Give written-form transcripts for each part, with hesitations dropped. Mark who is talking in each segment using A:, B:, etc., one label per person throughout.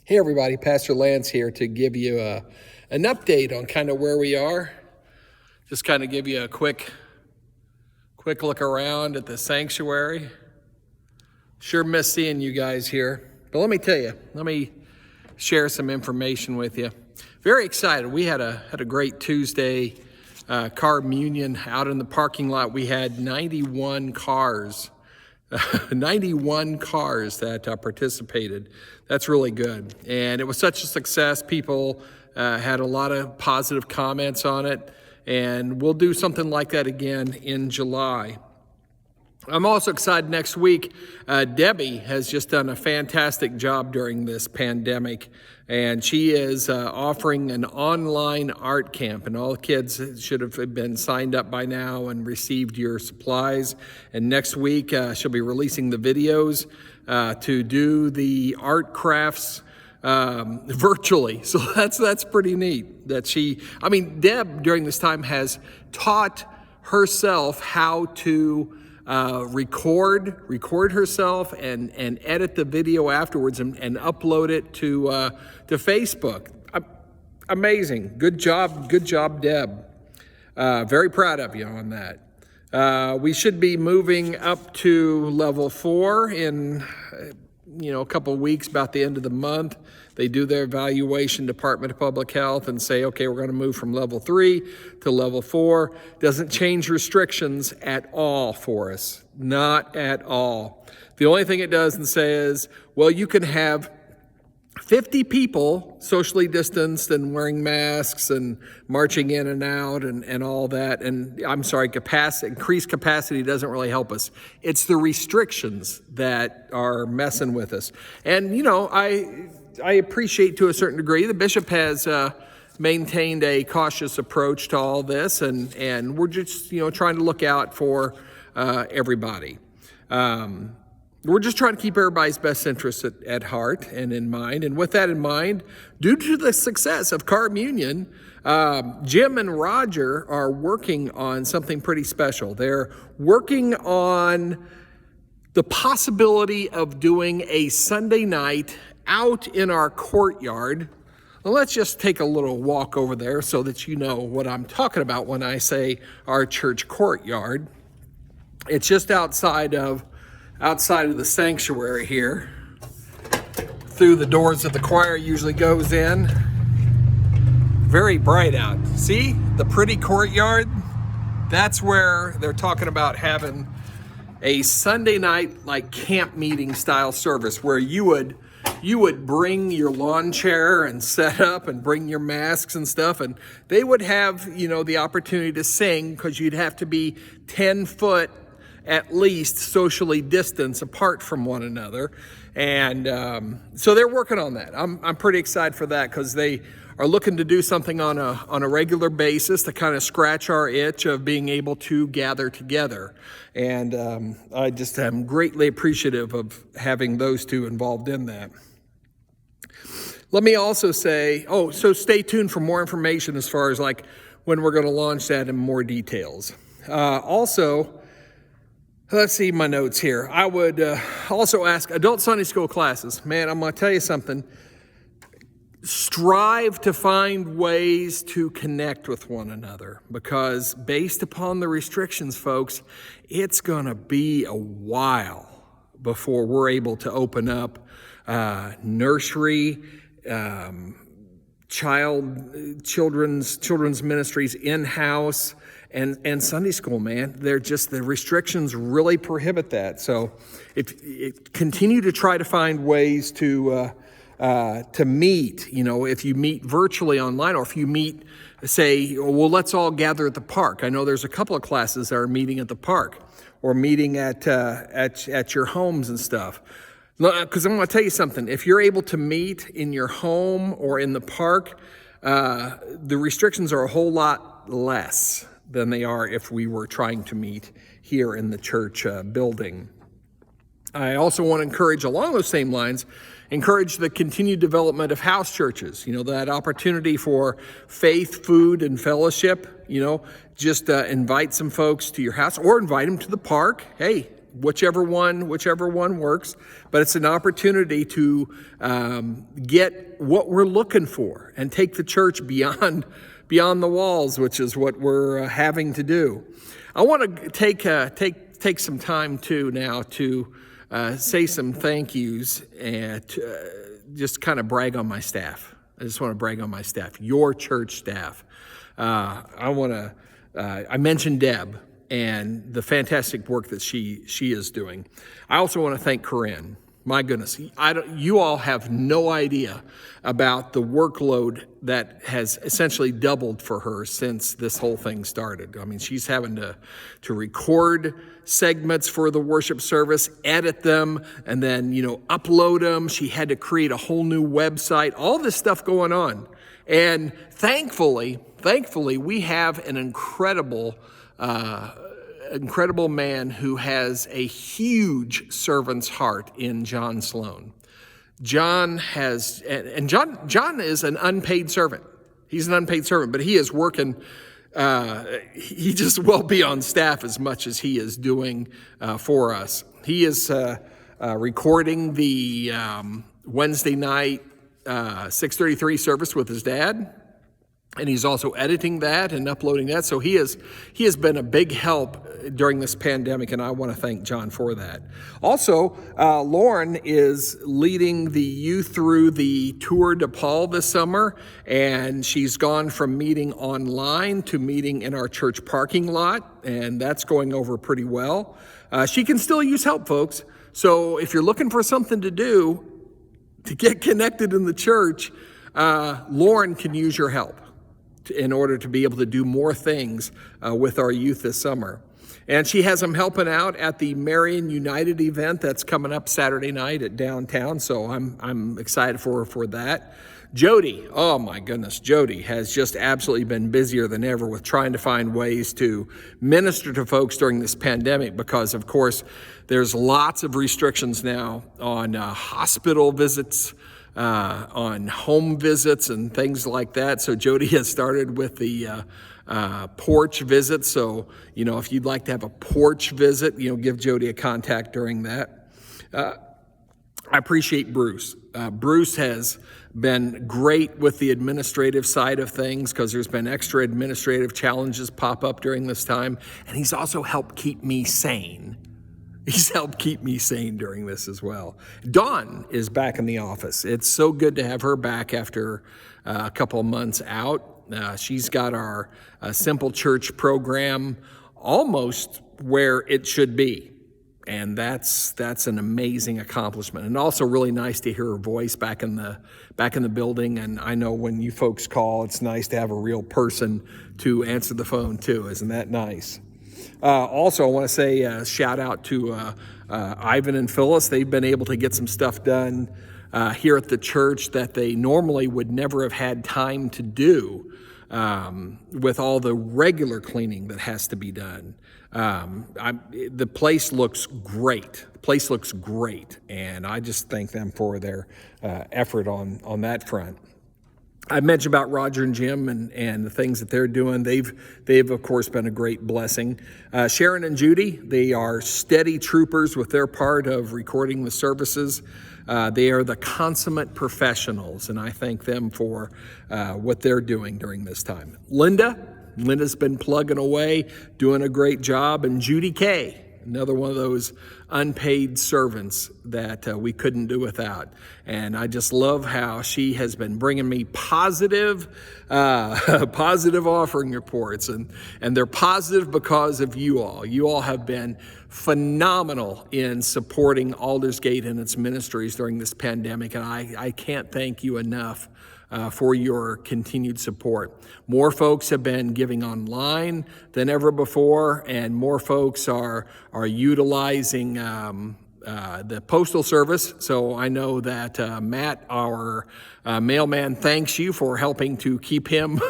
A: Hey everybody, Pastor Lance here to give you an update on kind of where we are. Just kind of give you a quick look around at the sanctuary. Sure miss seeing you guys here. But let me share some information with you. Very excited. We had a great Tuesday car communion out in the parking lot. We had 91 cars. 91 cars that participated. That's really good. And it was such a success. People had a lot of positive comments on it. And we'll do something like that again in July. I'm also excited next week. Debbie has just done a fantastic job during this pandemic, and she is offering an online art camp, and all the kids should have been signed up by now and received your supplies. And next week, she'll be releasing the videos to do the art crafts virtually. So that's pretty neat that Deb during this time has taught herself how to record herself and edit the video afterwards and upload it to Facebook. Amazing. Good job, Deb. Very proud of you on that. We should be moving up to level 4 in a couple of weeks, about the end of the month. They do their evaluation, Department of Public Health, and say, okay, we're going to move from level 3 to level 4. Doesn't change restrictions at all for us. Not at all. The only thing it doesn't say is, well, you can have 50 people socially distanced and wearing masks and marching in and out and all that. And I'm sorry, increased capacity doesn't really help us. It's the restrictions that are messing with us. And, I appreciate to a certain degree the bishop has maintained a cautious approach to all this, and we're just, trying to look out for everybody. We're just trying to keep everybody's best interests at heart and in mind. And with that in mind, due to the success of Car Communion, Jim and Roger are working on something pretty special. They're working on the possibility of doing a Sunday night out in our courtyard. Well, let's just take a little walk over there so that you know what I'm talking about when I say our church courtyard. It's just outside of the sanctuary here. Through the doors that the choir usually goes in. Very bright out. See the pretty courtyard? That's where they're talking about having a Sunday night like camp meeting style service where you would bring your lawn chair and set up and bring your masks and stuff, and they would have the opportunity to sing, because you'd have to be 10 foot at least socially distanced apart from one another. And so they're working on that. I'm pretty excited for that, because they are looking to do something on a regular basis to kind of scratch our itch of being able to gather together. And I just am greatly appreciative of having those two involved in that. Let me also say, so stay tuned for more information as far as like when we're going to launch that in more details. Also, let's see my notes here. I would also ask adult Sunday school classes. Man, I'm going to tell you something. Strive to find ways to connect with one another, because based upon the restrictions, folks, it's going to be a while before we're able to open up nursery, children's ministries in-house, and Sunday school, man. The restrictions really prohibit that. So continue to try to find ways to meet, if you meet virtually online, or if you meet, say, well, let's all gather at the park. I know there's a couple of classes that are meeting at the park, or meeting at your homes and stuff. Because I'm going to tell you something. If you're able to meet in your home or in the park, the restrictions are a whole lot less than they are if we were trying to meet here in the church building. I also want to encourage, along those same lines, the continued development of house churches. That opportunity for faith, food, and fellowship. Just invite some folks to your house, or invite them to the park. Hey, whichever one works. But it's an opportunity to get what we're looking for and take the church beyond the walls, which is what we're having to do. I want to take some time too now to say some thank yous and just kind of brag on my staff. I just want to brag on my staff, your church staff. I mentioned Deb and the fantastic work that she is doing. I also want to thank Corinne. My goodness, you all have no idea about the workload that has essentially doubled for her since this whole thing started. I mean, she's having to record segments for the worship service, edit them, and then, upload them. She had to create a whole new website, all this stuff going on. And thankfully, we have an incredible man who has a huge servant's heart in John Sloan. John is an unpaid servant. He's an unpaid servant, but he is working. He just will be on staff as much as he is doing for us. He is recording the Wednesday night 6:33 service with his dad. And he's also editing that and uploading that. So he has been a big help during this pandemic, and I want to thank John for that. Also, Lauren is leading the youth through the Tour de Paul this summer, and she's gone from meeting online to meeting in our church parking lot, and that's going over pretty well. She can still use help, folks. So if you're looking for something to do to get connected in the church, Lauren can use your help in order to be able to do more things with our youth this summer. And she has them helping out at the Marion United event that's coming up Saturday night at downtown, so I'm excited for her for that. Jody, oh my goodness, Jody has just absolutely been busier than ever with trying to find ways to minister to folks during this pandemic because, of course, there's lots of restrictions now on hospital visits, on home visits and things like that. So Jody has started with the porch visit. So, if you'd like to have a porch visit, give Jody a contact during that. I appreciate Bruce. Bruce has been great with the administrative side of things because there's been extra administrative challenges pop up during this time. And he's also helped keep me sane. He's helped keep me sane during this as well. Dawn is back in the office. It's so good to have her back after a couple of months out. She's got our Simple Church program almost where it should be. And that's an amazing accomplishment. And also really nice to hear her voice back in the building. And I know when you folks call, it's nice to have a real person to answer the phone too. Isn't that nice? Also, I want to say a shout out to Ivan and Phyllis. They've been able to get some stuff done here at the church that they normally would never have had time to do with all the regular cleaning that has to be done. The place looks great. The place looks great, and I just thank them for their effort on that front. I mentioned about Roger and Jim and the things that they're doing. They've of course been a great blessing. Sharon and Judy, they are steady troopers with their part of recording the services. They are the consummate professionals, and I thank them for what they're doing during this time. Linda's been plugging away, doing a great job, and Judy Kay, another one of those unpaid servants that we couldn't do without. And I just love how she has been bringing me positive offering reports. And they're positive because of you all. You all have been phenomenal in supporting Aldersgate and its ministries during this pandemic. And I can't thank you enough for your continued support. More folks have been giving online than ever before, and more folks are utilizing the postal service. So I know that Matt, our mailman, thanks you for helping to keep him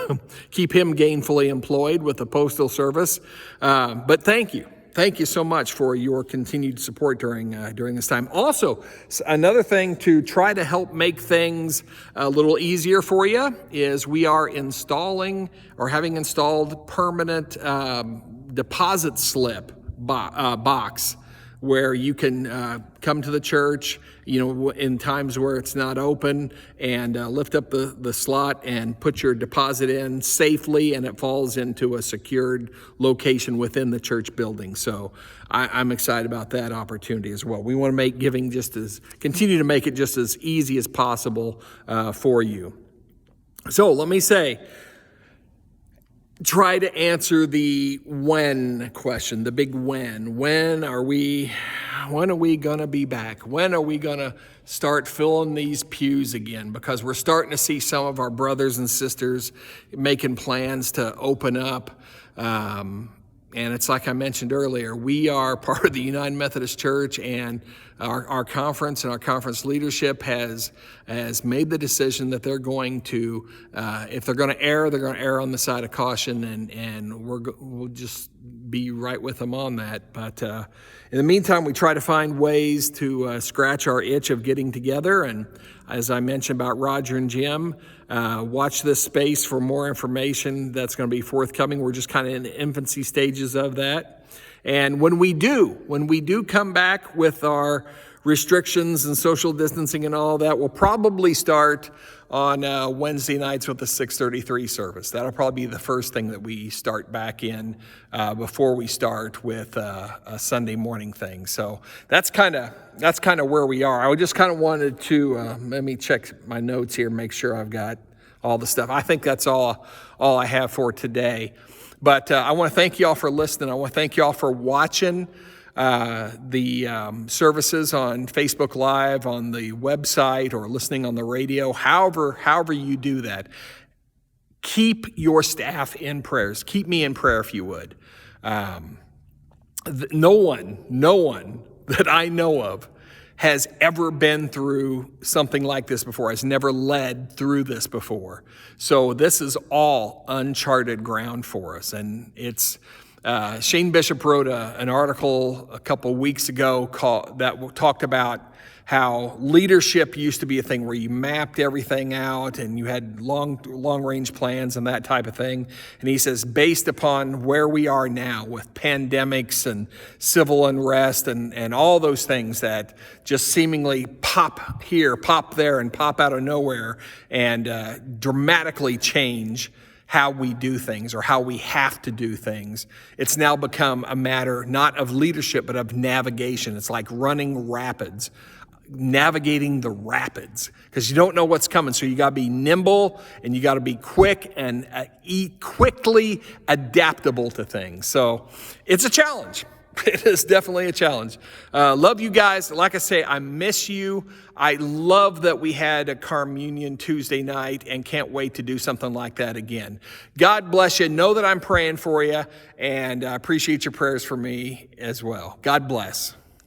A: gainfully employed with the postal service. But thank you. Thank you so much for your continued support during this time. Also, another thing to try to help make things a little easier for you is we are installing or having installed permanent deposit slip box where you can come to the church, in times where it's not open, and lift up the slot and put your deposit in safely, and it falls into a secured location within the church building. So I'm excited about that opportunity as well. We want to make giving continue to make it just as easy as possible for you. So let me say, try to answer the when question, the big when. When are we going to be back? When are we going to start filling these pews again? Because we're starting to see some of our brothers and sisters making plans to open up. And it's like I mentioned earlier, we are part of the United Methodist Church, and our conference and our conference leadership has made the decision that they're going to, if they're going to err on the side of caution, and we'll just be right with them on that. But in the meantime, we try to find ways to scratch our itch of getting together. And as I mentioned about Roger and Jim, watch this space for more information that's going to be forthcoming. We're just kind of in the infancy stages of that. And when we do come back with our restrictions and social distancing and all that, we'll probably start on Wednesday nights with the 6:33 service. That'll probably be the first thing that we start back in before we start with a Sunday morning thing. So that's kind of where we are. I just kind of wanted to let me check my notes here, make sure I've got all the stuff. I think that's all I have for today. But I want to thank you all for listening. I want to thank you all for watching the services on Facebook Live, on the website, or listening on the radio. However you do that, keep your staff in prayers. Keep me in prayer if you would. No one that I know of has ever been through something like this before, has never led through this before. So this is all uncharted ground for us. And it's Shane Bishop wrote an article a couple weeks ago that talked about how leadership used to be a thing where you mapped everything out and you had long range plans and that type of thing. And he says, based upon where we are now with pandemics and civil unrest and all those things that just seemingly pop here, pop there, and pop out of nowhere and dramatically change how we do things or how we have to do things. It's now become a matter not of leadership, but of navigation. It's like running rapids, navigating the rapids, because you don't know what's coming. So you got to be nimble and you got to be quick and quickly adaptable to things. So it's a challenge. It is definitely a challenge. Love you guys. Like I say, I miss you. I love that we had a communion Tuesday night and can't wait to do something like that again. God bless you. Know that I'm praying for you, and I appreciate your prayers for me as well. God bless.